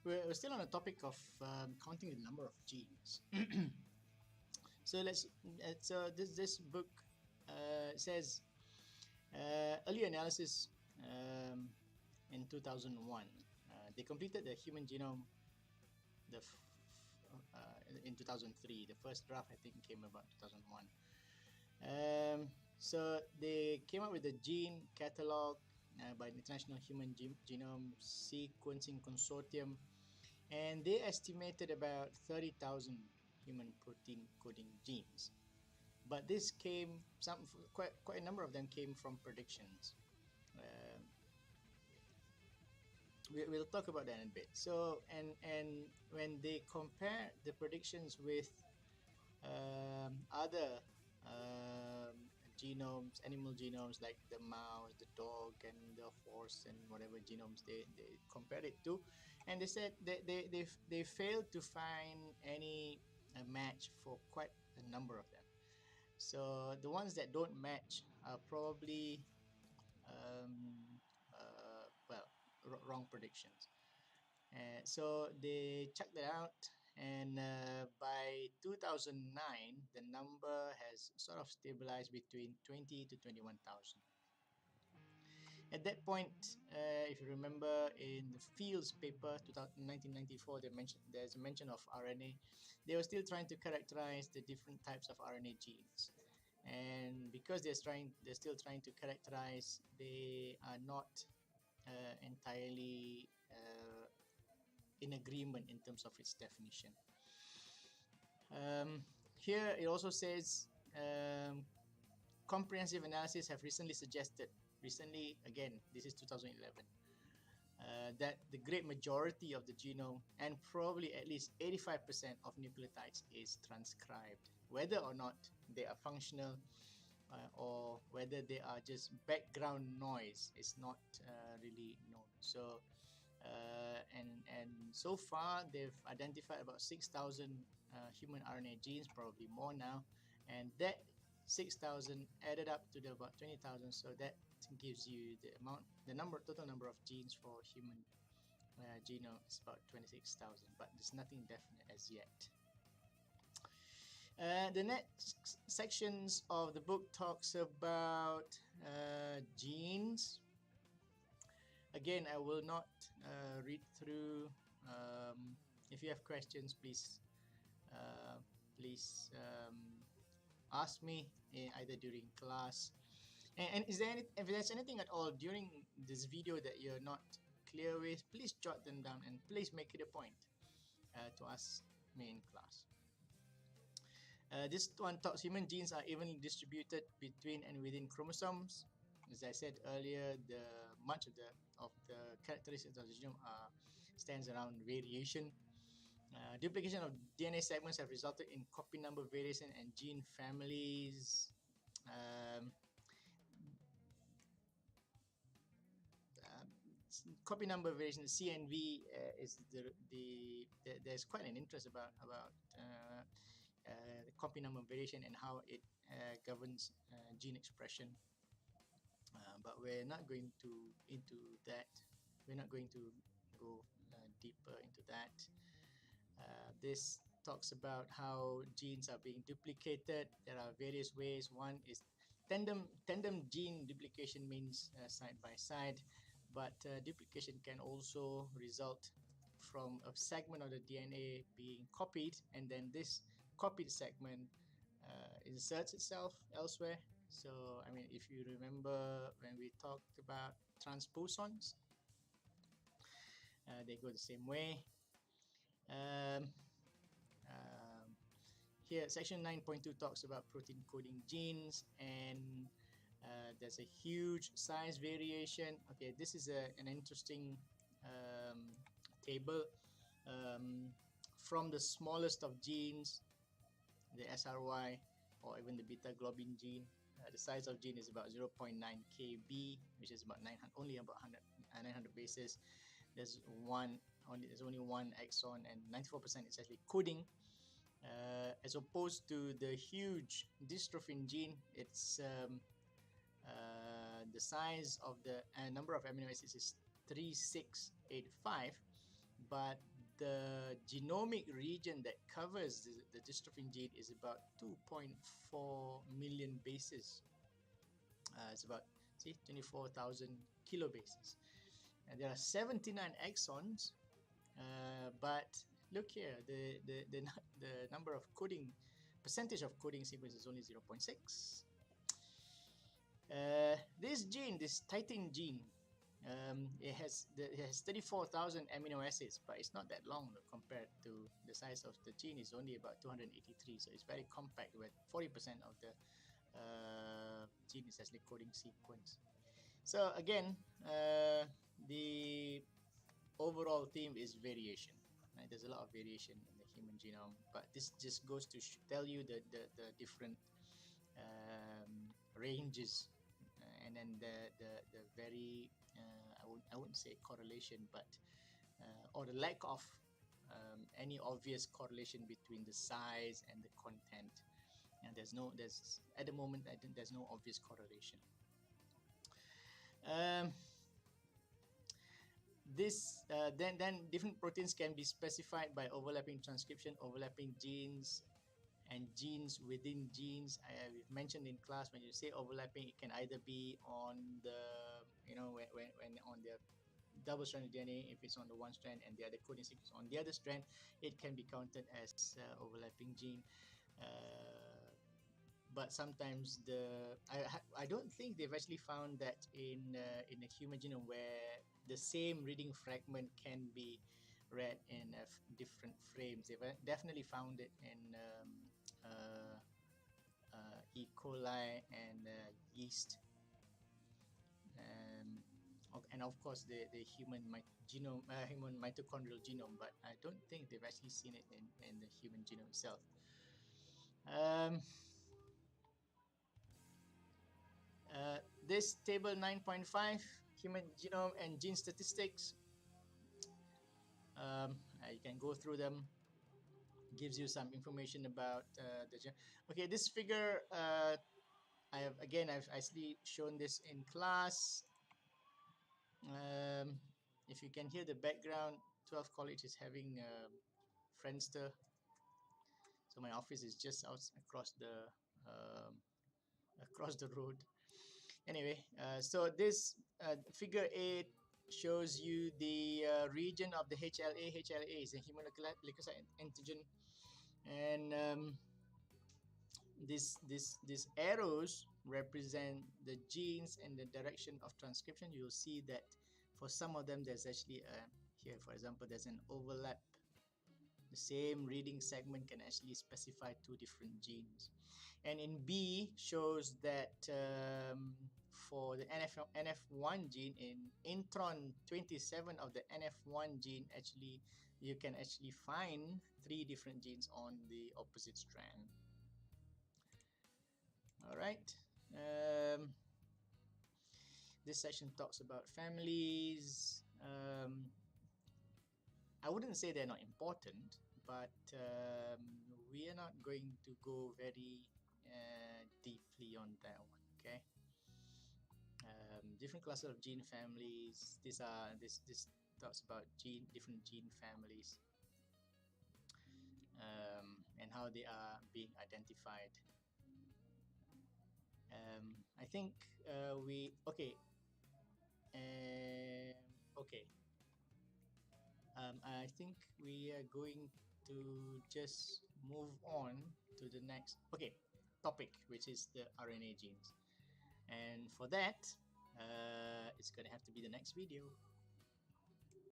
we're still on the topic of counting the number of genes. So this book says early analysis in 2001. They completed the human genome in 2003. The first draft I think came about 2001. So they came up with the gene catalog by the International Human Genome Sequencing Consortium, and they estimated about 30,000 human protein coding genes. But this came, quite a number of them came from predictions. We'll talk about that in a bit. So, and when they compare the predictions with other genomes, animal genomes like the mouse, the dog, and the horse, and whatever genomes they compared it to, and they said that they failed to find any match for quite a number of them. So the ones that don't match are probably wrong predictions. So they checked that out, and by 2009 the number has sort of stabilized between 20 to 21,000. At that point, if you remember, in the Fields paper 1994, there's a mention of RNA. They were still trying to characterize the different types of RNA genes, and because they're still trying to characterize, they are not entirely in agreement in terms of its definition. Here it also says comprehensive analysis have recently suggested, again, this is 2011, that the great majority of the genome, and probably at least 85% of nucleotides, is transcribed. Whether or not they are functional or whether they are just background noise is not really known. So and so far they've identified about 6,000 human RNA genes, probably more now, and that 6,000 added up to about 20,000, so that gives you the total number of genes for human genome is about 26,000, but there's nothing definite as yet. The next sections of the book talks about genes. Again, I will not read through. If you have questions, please ask me either during class. And if there's anything at all during this video that you're not clear with, please jot them down and please make it a point to ask me in class. This one talks human genes are evenly distributed between and within chromosomes. As I said earlier, much of the characteristics of the genome stands around variation. Duplication of DNA segments have resulted in copy number variation and gene families. Copy number variation, CNV, is there's quite an interest about the copy number variation and how it governs gene expression. But we're not going into that. We're not going to go deeper into that. This talks about how genes are being duplicated. There are various ways. One is tandem gene duplication, means side by side, but duplication can also result from a segment of the DNA being copied, and then this copied segment inserts itself elsewhere. So, I mean, if you remember when we talked about transposons, they go the same way. Here, section 9.2 talks about protein coding genes, and there's a huge size variation. Okay, this is an interesting table. From the smallest of genes, the SRY, or even the beta globin gene, the size of gene is about 0.9 kb, which is about 900 bases. There's only one exon, and 94% is actually coding. As opposed to the huge dystrophin gene, it's the size of the number of amino acids is 3685, but the genomic region that covers the dystrophin gene is about 2.4 million bases. It's about, see, 24,000 kilobases. And there are 79 exons, but look here, the number of coding, percentage of coding sequence is only 0.6. This gene, this titin gene, it has 34,000 amino acids, but it's not that long compared to the size of the gene. Is only about 283, so it's very compact, with 40% of the gene is actually coding sequence. So again, the overall theme is variation. Right? There's a lot of variation in the human genome, but this just goes to tell you the different ranges, and then the very I wouldn't say correlation, but or the lack of any obvious correlation between the size and the content. And there's at the moment, I think there's no obvious correlation. Then different proteins can be specified by overlapping transcription, overlapping genes, and genes within genes. We've mentioned in class, when you say overlapping, it can either be on the, when on the double-stranded DNA, if it's on the one strand and the other coding sequence on the other strand, it can be counted as overlapping gene. But sometimes I don't think they've actually found that in a human genome where the same reading fragment can be read in different frames. They've definitely found it in E. coli and yeast, and of course the human genome, human mitochondrial genome. But I don't think they've actually seen it in the human genome itself. This table 9.5, human genome and gene statistics. You can go through them. Gives you some information about the gene. Okay, this figure, I've actually shown this in class. If you can hear the background, 12 College is having Friendster. So my office is just across the road. Anyway, so this figure 8 shows you the region of the HLA. HLA is a human leukocyte antigen, and these arrows represent the genes and the direction of transcription. You'll see that for some of them, there's actually here, for example, there's an overlap. The same reading segment can actually specify two different genes. And in B shows that for the NF1 gene, in intron 27 of the NF1 gene, actually you can actually find 3 different genes on the opposite strand. All right. This section talks about families. I wouldn't say they're not important, but we are not going to go very deeply on that one. Okay. Different classes of gene families. This talks about different gene families, and how they are being identified. I think I think we are going to just move on to the next topic, which is the RNA genes. And for that, it's going to have to be the next video.